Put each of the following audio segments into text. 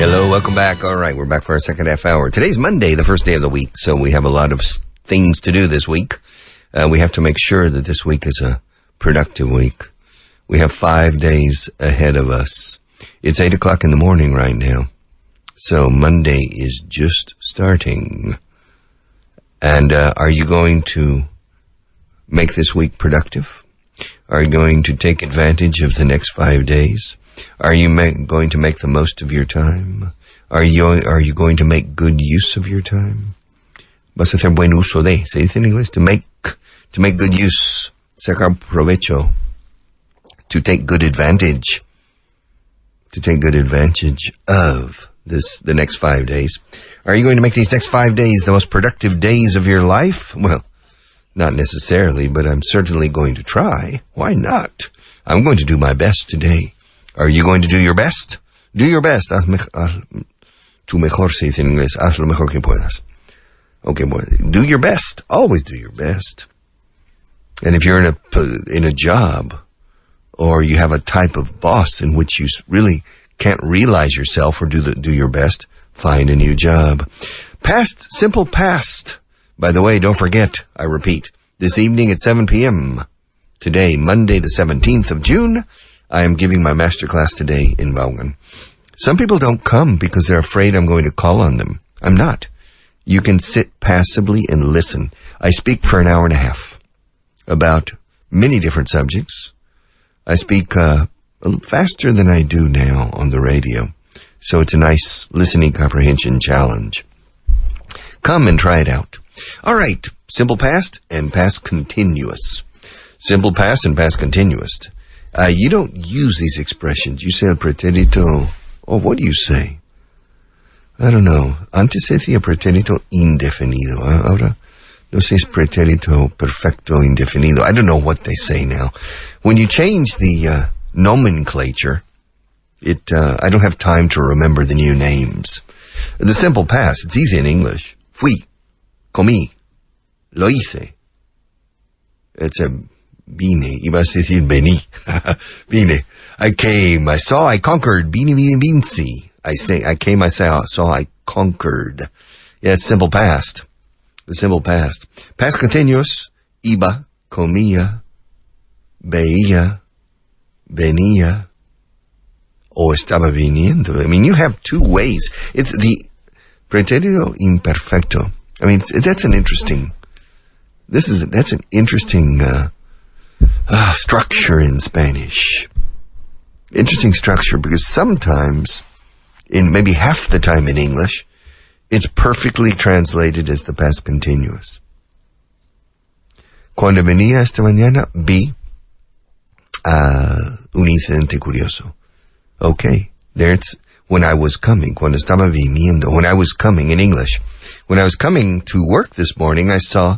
Hello, welcome back. All right, we're back for our second half hour. Today's Monday, the first day of the week, so we have a lot of things to do this week. We have to make sure that this week is a productive week. We have 5 days ahead of us. It's 8 o'clock in the morning right now, so Monday is just starting. And are you going to make this week productive? Are you going to take advantage of the next 5 days? Are you going to make the most of your time? Are you going to make good use of your time? Vas a hacer buen uso de, se dice en inglés, to make good use, sacar provecho, to take good advantage of the next 5 days. Are you going to make these next 5 days the most productive days of your life? Well, not necessarily, but I'm certainly going to try. Why not? I'm going to do my best today. Are you going to do your best? Do your best. Tu mejor se dice en inglés. Haz lo mejor que puedas. Okay, boy. Do your best. Always do your best. And if you're in a job, or you have a type of boss in which you really can't realize yourself or do your best, find a new job. Past, simple past. By the way, don't forget, I repeat, this evening at 7 p.m. Today, Monday the 17th of June, I am giving my masterclass today in Vaughan. Some people don't come because they're afraid I'm going to call on them. I'm not. You can sit passively and listen. I speak for an hour and a half about many different subjects. I speak a little faster than I do now on the radio. So it's a nice listening comprehension challenge. Come and try it out. All right. Simple past and past continuous. Simple past and past continuous. You don't use these expressions. You say el pretérito, or what do you say? I don't know. Antes se decía pretérito indefinido. Ahora no sé es pretérito perfecto indefinido. I don't know what they say now. When you change the nomenclature, I don't have time to remember the new names. The simple past, it's easy in English. Fui, comí, lo hice. It's a vine, ibas a decir vení. Vine. I came, I saw, I conquered. Vine, vinci. I came, I saw, I conquered. Yeah, it's simple past. The simple past. Past continuous. Iba, comía, veía, venía, o estaba viniendo. I mean, you have two ways. It's the pretérito imperfecto. I mean, that's an interesting structure in Spanish. Interesting structure because sometimes, in maybe half the time in English, it's perfectly translated as the past continuous. Cuando venía esta mañana, vi un incidente curioso. Okay, there it's when I was coming, cuando estaba viniendo, when I was coming in English. When I was coming to work this morning, I saw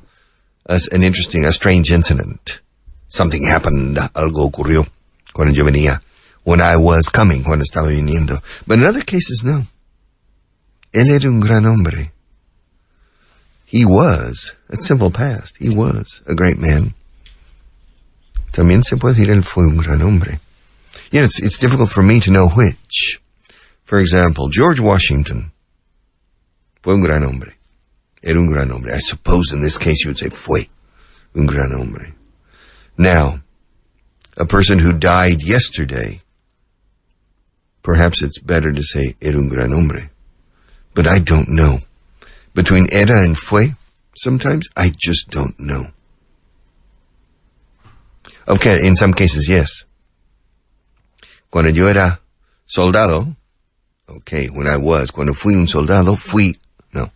a strange incident. Something happened, algo ocurrió cuando yo venía. When I was coming, cuando estaba viniendo. But in other cases, no. Él era un gran hombre. He was, that's simple past, he was a great man. También se puede decir él fue un gran hombre. You know, it's difficult for me to know which. For example, George Washington fue un gran hombre. Era un gran hombre. I suppose in this case you would say fue un gran hombre. Now, a person who died yesterday, perhaps it's better to say era un gran hombre. But I don't know. Between era and fue, sometimes I just don't know. Okay, in some cases, yes. Cuando yo era soldado, okay, cuando fui un soldado, no.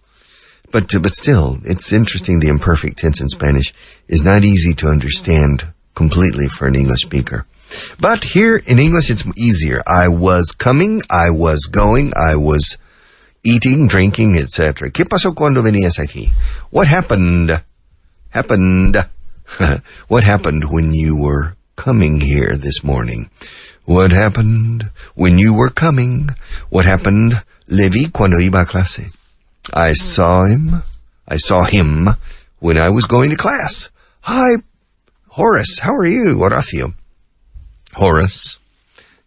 But still, it's interesting the imperfect tense in Spanish is not easy to understand completely for an English speaker. But here in English, it's easier. I was coming, I was going, I was eating, drinking, etc. ¿Qué pasó cuando venías aquí? What happened? What happened when you were coming here this morning? What happened when you were coming? What happened? Le vi cuando iba a clase. I saw him when I was going to class. Hi, Horace, how are you? Horacio. Horace.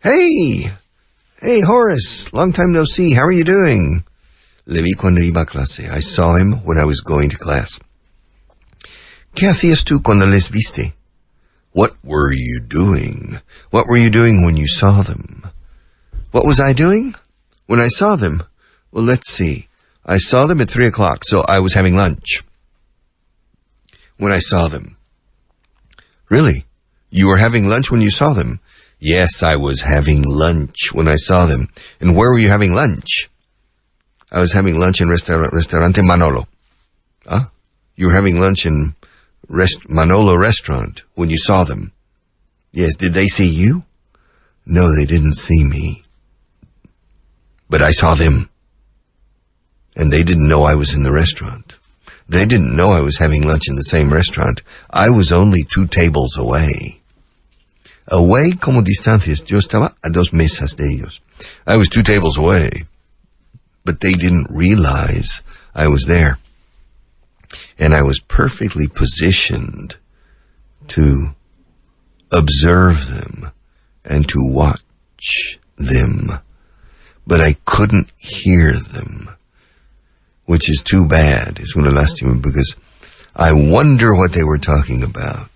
Hey, Hey, Horace, long time no see. How are you doing? Le vi cuando iba a clase. I saw him when I was going to class. ¿Qué hacías tú cuando les viste? What were you doing? What were you doing when you saw them? What was I doing? When I saw them? Well, let's see. I saw them at 3 o'clock, so I was having lunch. When I saw them. Really? You were having lunch when you saw them? Yes, I was having lunch when I saw them. And where were you having lunch? I was having lunch in Restaurante Manolo. Huh? You were having lunch in Manolo restaurant when you saw them? Yes, did they see you? No, they didn't see me. But I saw them. And they didn't know I was in the restaurant. They didn't know I was having lunch in the same restaurant. I was only 2 tables away. Away como distancias. Yo estaba a 2 mesas de ellos. I was 2 tables away. But they didn't realize I was there. And I was perfectly positioned to observe them and to watch them. But I couldn't hear them, which is too bad. Es una lástima because I wonder what they were talking about.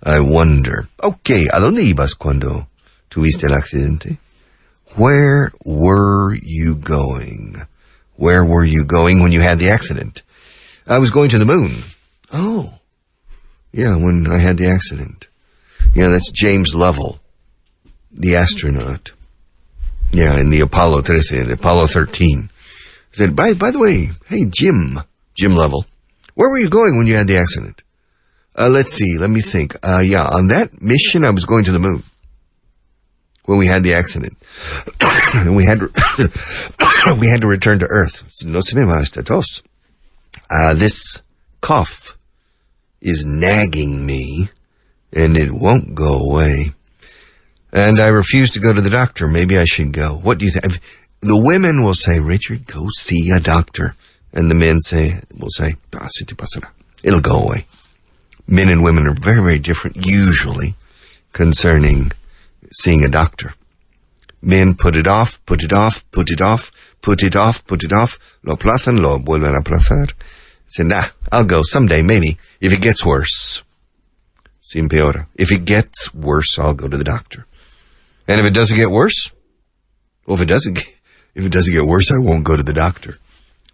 I wonder. Okay, ¿a dónde ibas cuando tuviste el accidente? Where were you going? Where were you going when you had the accident? I was going to the moon. Oh. Yeah, when I had the accident. Yeah, that's James Lovell, the astronaut. Yeah, in the Apollo 13. He said, by the way, hey, Jim Lovell, where were you going when you had the accident? Let's see, let me think. Yeah, on that mission, I was going to the moon when we had the accident. And we had to return to Earth. No se me va esta tos. This cough is nagging me, and it won't go away. And I refuse to go to the doctor. Maybe I should go. What do you think? The women will say, Richard, go see a doctor. And the men will say, se te pasará. It'll go away. Men and women are very, very different, usually, concerning seeing a doctor. Men put it off. Lo aplazan, lo vuelven a aplazar. Say, nah, I'll go someday, maybe, if it gets worse. Se empeora. If it gets worse, I'll go to the doctor. And if it doesn't get worse, well, if it doesn't get worse, I won't go to the doctor.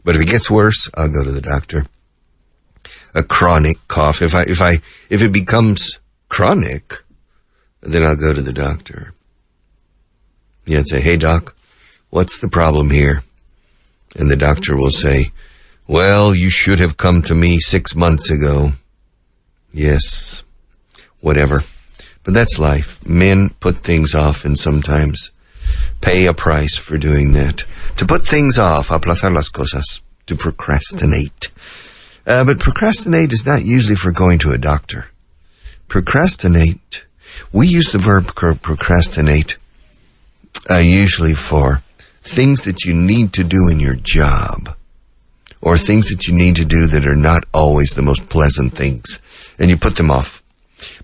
But if it gets worse, I'll go to the doctor. A chronic cough. If it becomes chronic, then I'll go to the doctor. Yeah, and say, hey, doc, what's the problem here? And the doctor will say, well, you should have come to me 6 months ago. Yes, whatever. But that's life. Men put things off and sometimes pay a price for doing that. To put things off, aplazar las cosas, to procrastinate. But procrastinate is not usually for going to a doctor. Procrastinate, we use the verb procrastinate usually for things that you need to do in your job, or things that you need to do that are not always the most pleasant things, and you put them off.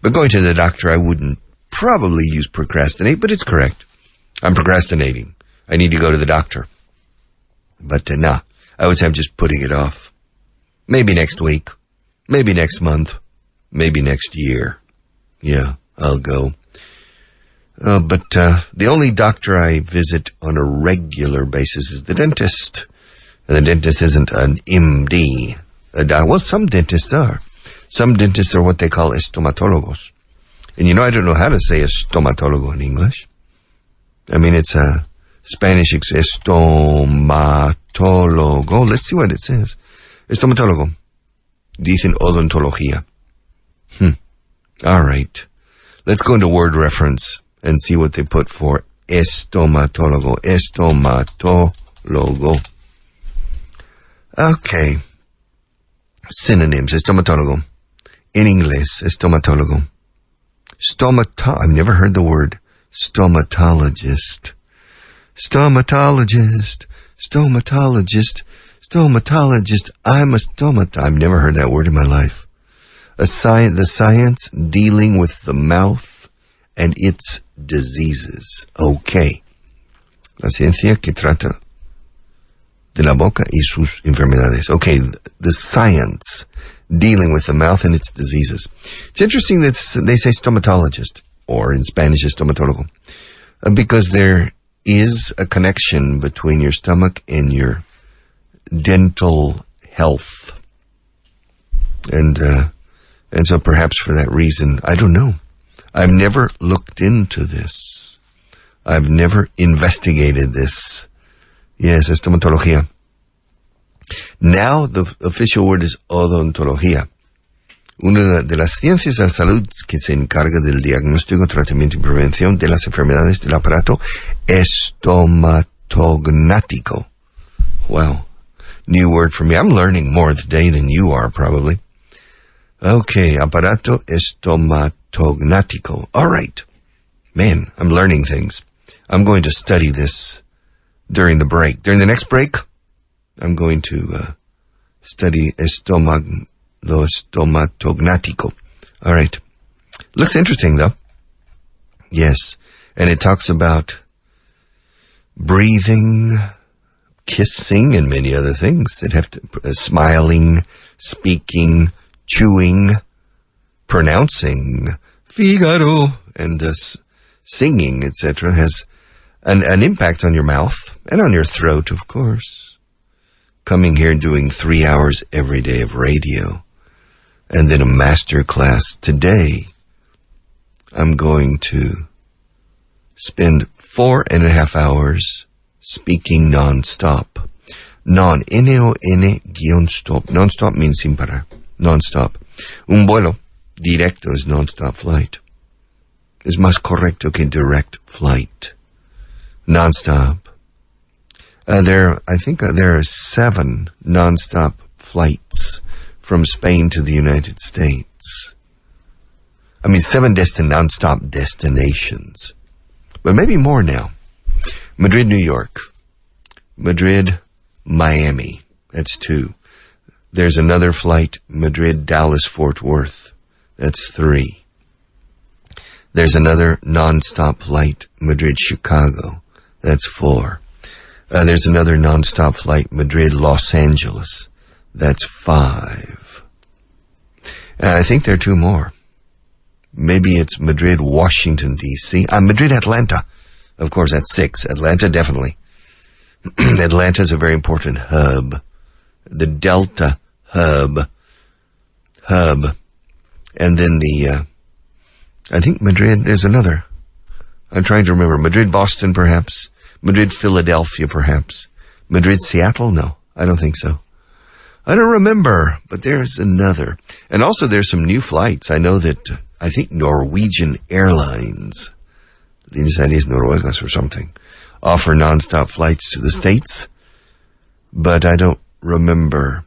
But going to the doctor, I wouldn't probably use procrastinate, but it's correct. I'm procrastinating. I need to go to the doctor. But nah, I would say I'm just putting it off. Maybe next week, maybe next month, maybe next year. Yeah, I'll go. But the only doctor I visit on a regular basis is the dentist. And the dentist isn't an MD. Well, some dentists are. Some dentists are what they call estomatólogos. And I don't know how to say estomatólogo in English. I mean, it's a Spanish estomatólogo. Let's see what it says. Estomatólogo. Dicen odontología. All right. Let's go into word reference and see what they put for estomatólogo. Estomatólogo. Okay. Synonyms. Estomatólogo. In English, estomatólogo. I've never heard the word stomatologist. Stomatologist. Stomatologist. Stomatologist. I'm a I've never heard that word in my life. The science dealing with the mouth and its diseases. Okay. La ciencia que trata de la boca y sus enfermedades. Okay, the science dealing with the mouth and its diseases. It's interesting that they say stomatologist, or in Spanish, stomatólogo, because there is a connection between your stomach and your dental health. And so perhaps for that reason, I don't know. I've never looked into this. I've never investigated this. Yes, estomatología. Now the official word is odontología. Una de las ciencias de la salud que se encarga del diagnóstico, tratamiento y prevención de las enfermedades del aparato estomatognático. Wow. New word for me. I'm learning more today than you are, probably. Okay, aparato estomatognático. All right. Man, I'm learning things. I'm going to study this during the break. During the next break, I'm going to study estomatognático. All right. Looks interesting, though. Yes. And it talks about breathing, kissing, and many other things that have to, smiling, speaking, chewing, pronouncing, Figaro, and singing, etc., has an impact on your mouth and on your throat, of course. Coming here and doing 3 hours every day of radio, and then a master class today. I'm going to spend 4.5 hours speaking non-stop. N-O-N-stop. Non-stop means sin parar. Non-stop. Un vuelo directo is non-stop flight. Es más correcto que direct flight. Non-stop. I think there are 7 non-stop flights from Spain to the United States. 7 non-stop destinations. But maybe more now. Madrid, New York. Madrid, Miami. That's 2. There's another flight, Madrid, Dallas, Fort Worth. That's 3. There's another non-stop flight, Madrid, Chicago. That's 4. There's another non-stop flight, Madrid, Los Angeles. That's 5. And I think there are 2 more. Maybe it's Madrid, Washington, D.C. Madrid, Atlanta. Of course, that's 6. Atlanta, definitely. Atlanta is a very important hub. The Delta hub. And then I think Madrid, there's another. I'm trying to remember. Madrid, Boston, perhaps. Madrid, Philadelphia, perhaps. Madrid, Seattle? No, I don't think so. I don't remember, but there's another. And also there's some new flights. I know that, I think Norwegian Airlines, Linhas Aéreas Noruegas or something, offer non-stop flights to the States, but I don't remember,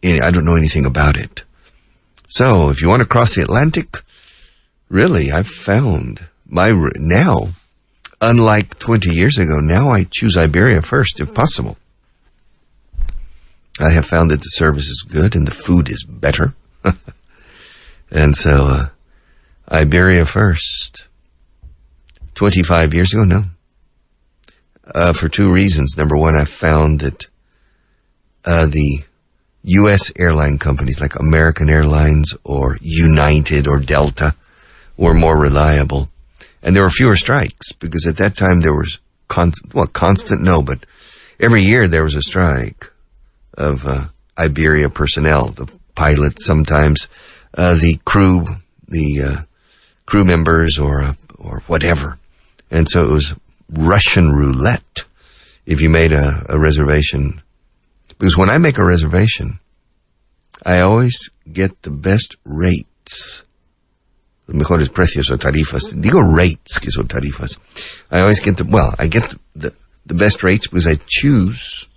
I don't know anything about it. So, if you want to cross the Atlantic, really, I've found now, unlike 20 years ago, now I choose Iberia first, if possible. I have found that the service is good and the food is better. And so, Iberia first. 25 years ago, no. For 2 reasons. Number one, I found that the U.S. airline companies like American Airlines or United or Delta were more reliable. And there were fewer strikes because at that time there was constant, no, but every year there was a strike of Iberia personnel, the pilots sometimes, the crew members or whatever. And so it was Russian roulette if you made a reservation. Because when I make a reservation, I always get the best rates. Los mejores precios o tarifas. Digo rates, que son tarifas. I always get I get the best rates because I choose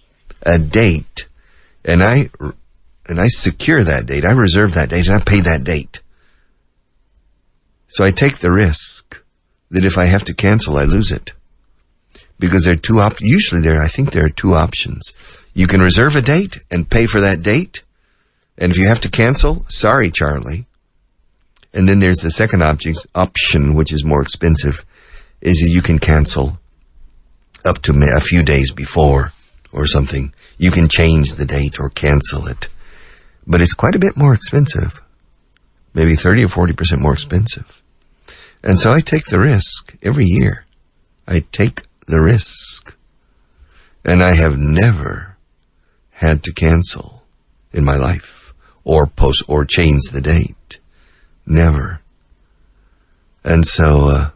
a date and I secure that date. I reserve that date and I pay that date. So I take the risk that if I have to cancel, I lose it. Because there are 2 usually I think there are 2 options. You can reserve a date and pay for that date. And if you have to cancel, sorry, Charlie. And then there's the second option, which is more expensive, is that you can cancel up to a few days before or something. You can change the date or cancel it. But it's quite a bit more expensive. Maybe 30 or 40% more expensive. And so I take the risk every year. I take the risk. And I have never had to cancel in my life or change the date. Never. And so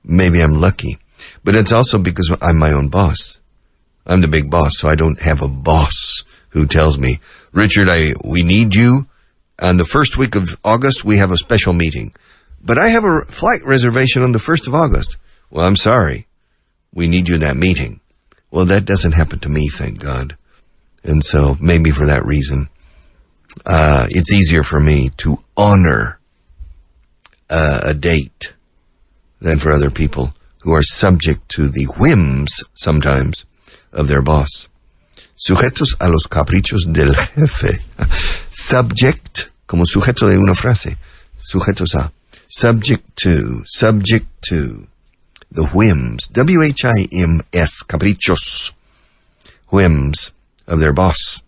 maybe I'm lucky. But it's also because I'm my own boss. I'm the big boss, so I don't have a boss who tells me, Richard, we need you. On the first week of August, we have a special meeting. But I have a flight reservation on the 1st of August. Well, I'm sorry. We need you in that meeting. Well, that doesn't happen to me, thank God. And so maybe for that reason, it's easier for me to honor a date than for other people who are subject to the whims, sometimes, of their boss. Sujetos a los caprichos del jefe. Subject, como sujeto de una frase. Sujetos a. Subject to the whims. W-H-I-M-S, caprichos. Whims of their boss.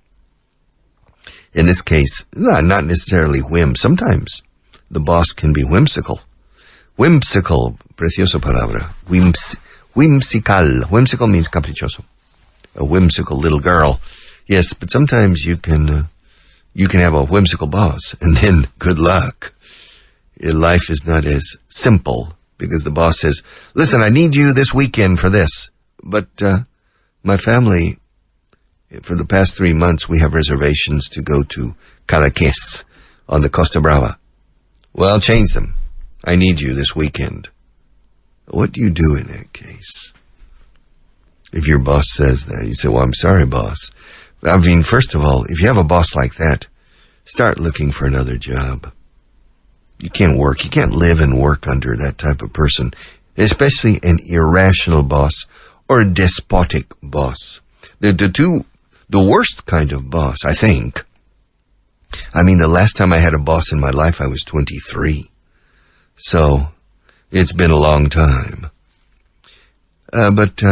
In this case, not necessarily whims. Sometimes the boss can be whimsical. Whimsical, preciosa palabra. Whimsical. Whimsical means caprichoso. A whimsical little girl. Yes, but sometimes you can have a whimsical boss, and then good luck. Your life is not as simple, because the boss says, listen, I need you this weekend for this. But my family, for the past 3 months, we have reservations to go to Cadaqués on the Costa Brava. Well, change them. I need you this weekend. What do you do in that case? If your boss says that, you say, well, I'm sorry, boss. I mean, first of all, if you have a boss like that, start looking for another job. You can't live and work under that type of person, especially an irrational boss or a despotic boss. The worst kind of boss, I think. I mean, the last time I had a boss in my life, I was 23. So, it's been a long time. But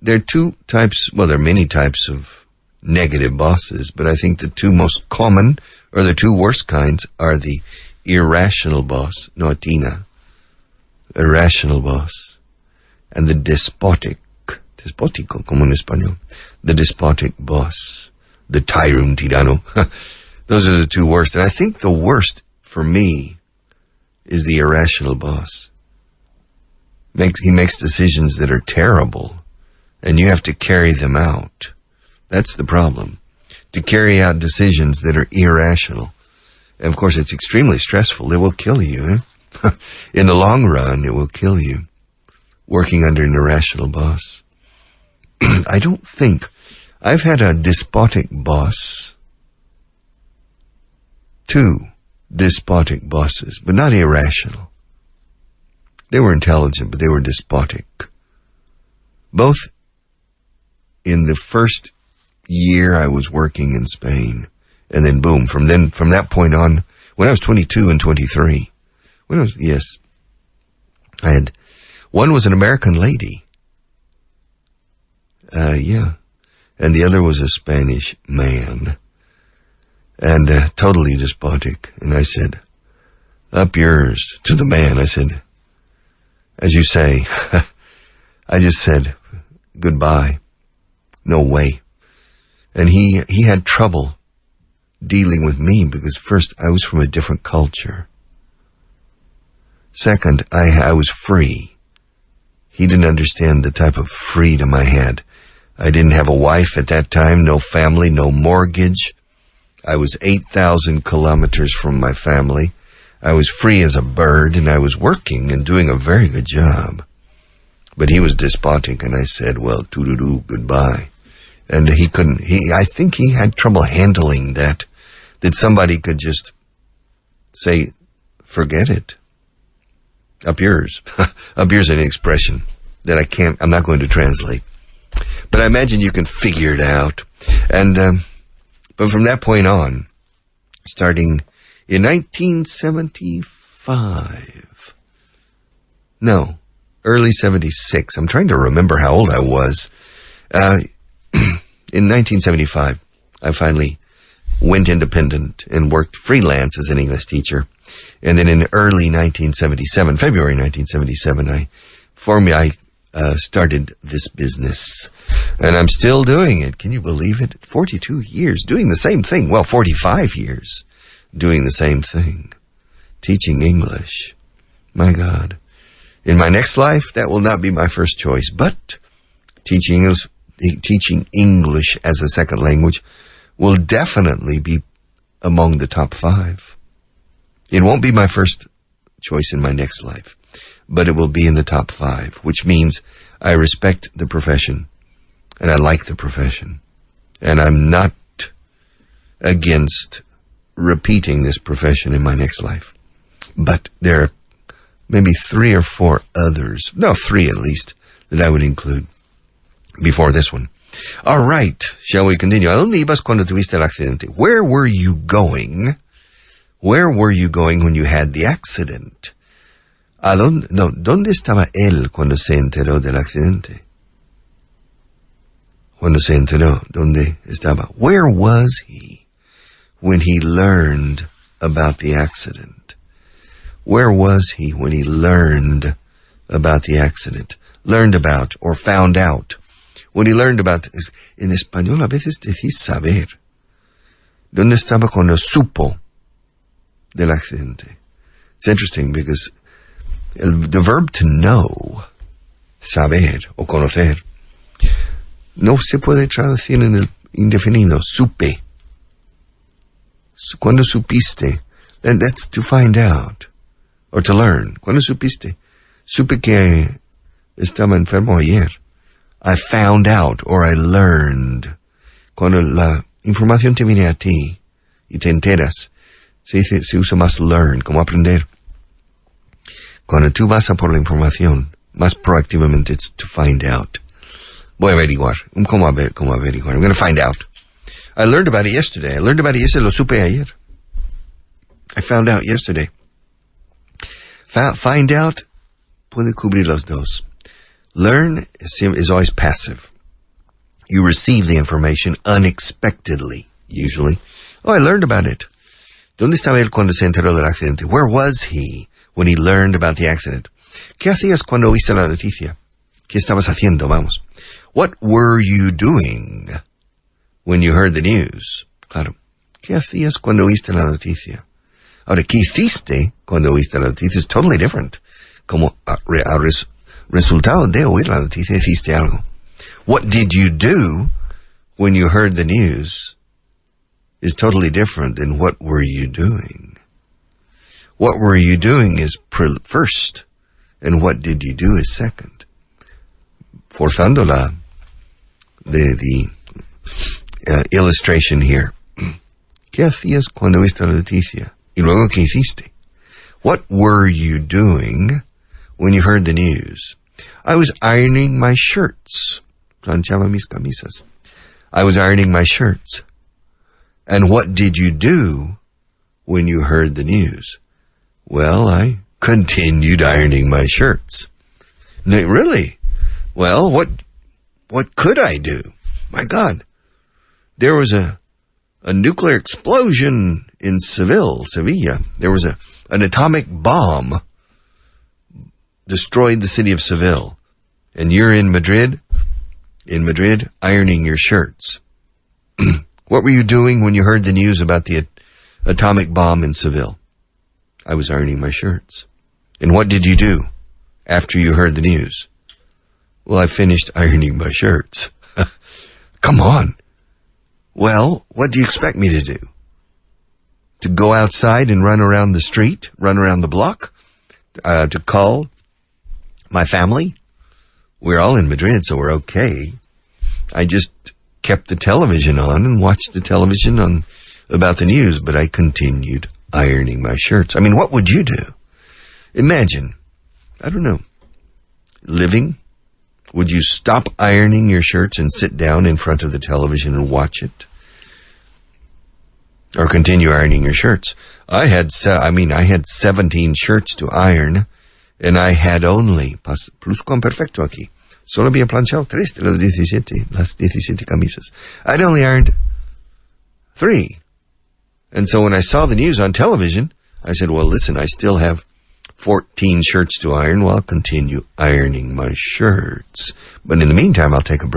there are two types, well, there are many types of negative bosses, but I think the two most common, or the two worst kinds, are the irrational boss, noatina, irrational boss, and the despótico, como en español, the despotic boss, the tirano. Those are the two worst. And I think the worst, for me, is the irrational boss. He makes decisions that are terrible, and you have to carry them out. That's the problem. To carry out decisions that are irrational. And of course, it's extremely stressful. It will kill you. In the long run, it will kill you. Working under an irrational boss. I don't think. I've had a despotic boss. 2 despotic bosses, but not irrational. They were intelligent, but they were despotic. Both in the first year I was working in Spain, and then boom, from that point on, when I was 22 and 23, one was an American lady. And the other was a Spanish man. And totally despotic. And I said, up yours, to the man. I said, as you say, I just said, goodbye. No way. And he had trouble dealing with me because first, I was from a different culture. Second, I was free. He didn't understand the type of freedom I had. I didn't have a wife at that time, no family, no mortgage. I was 8,000 kilometers from my family. I was free as a bird, and I was working and doing a very good job. But he was despotic, and I said, well, toodaloo, goodbye. And I think he had trouble handling that somebody could just say, forget it. Up yours. Up yours an expression that I'm not going to translate. But I imagine you can figure it out. And, but from that point on, starting in 1975, early 76. I'm trying to remember how old I was. In 1975, I finally went independent and worked freelance as an English teacher. And then in early 1977, February 1977, I started this business. And I'm still doing it. Can you believe it? 42 years doing the same thing. Well, 45 years doing the same thing. Teaching English. My God. In my next life, that will not be my first choice. But teaching English as a second language will definitely be among the top 5. It won't be my first choice in my next life, but it will be in the top 5, which means I respect the profession and I like the profession. And I'm not against repeating this profession in my next life. But there are maybe 3 or 4 others, no, 3 at least, that I would include before this one. All right, shall we continue? ¿A dónde ibas cuando tuviste el accidente? Where were you going? Where were you going when you had the accident? ¿Dónde estaba él cuando se enteró del accidente? Cuando se enteró, ¿dónde estaba? Where was he when he learned about the accident? Where was he when he learned about the accident? Learned about or found out. When he learned about, en español a veces decís saber. ¿Dónde estaba cuando supo del accidente? It's interesting because the verb to know, saber o conocer, no se puede traducir en el indefinido, supe. Cuando supiste, and that's to find out, or to learn. Cuando supiste, supe que estaba enfermo ayer. I found out, or I learned. Cuando la información te viene a ti y te enteras, se usa más learn, como aprender. Cuando tú vas a por la información, más proactivamente, it's to find out. Voy a averiguar. ¿Cómo averiguar? I'm going to find out. I learned about it yesterday. Lo supe ayer. I found out yesterday. Find out puede cubrir los dos. Learn is always passive. You receive the information unexpectedly, usually. Oh, I learned about it. ¿Dónde estaba él cuando se enteró del accidente? Where was he when he learned about the accident? ¿Qué hacías cuando oíste la noticia? ¿Qué estabas haciendo? Vamos. What were you doing when you heard the news? Claro. ¿Qué hacías cuando oíste la noticia? Ahora, ¿qué hiciste cuando oíste la noticia? Es totally different. Como resultado de oír la noticia, hiciste algo. What did you do when you heard the news is totally different than what were you doing. What were you doing is first, and what did you do is second. Forzando the illustration here. ¿Qué hacías cuando viste la noticia? Y luego, ¿qué hiciste? What were you doing when you heard the news? I was ironing my shirts. Planchaba mis camisas. I was ironing my shirts. And what did you do when you heard the news? Well, I continued ironing my shirts. Really? Well, what could I do? My God. There was a nuclear explosion in Sevilla. There was an atomic bomb destroyed the city of Seville. And you're in Madrid, ironing your shirts. What were you doing when you heard the news about the atomic bomb in Seville? I was ironing my shirts. And what did you do after you heard the news? Well, I finished ironing my shirts. Come on. Well, what do you expect me to do? To go outside and run around the street, run around the block, to call my family? We're all in Madrid, so we're okay. I just kept the television on and watched the television about the news, but I continued ironing my shirts. I mean, what would you do? Imagine, I don't know, living. Would you stop ironing your shirts and sit down in front of the television and watch it? Or continue ironing your shirts? I had 17 shirts to iron, And I had only, pluscuamperfecto aquí, solo había planchado 3 de las 17 camisas. I'd only ironed 3. And so when I saw the news on television, I said, well, listen, I still have 14 shirts to iron. Well, I'll continue ironing my shirts. But in the meantime, I'll take a break.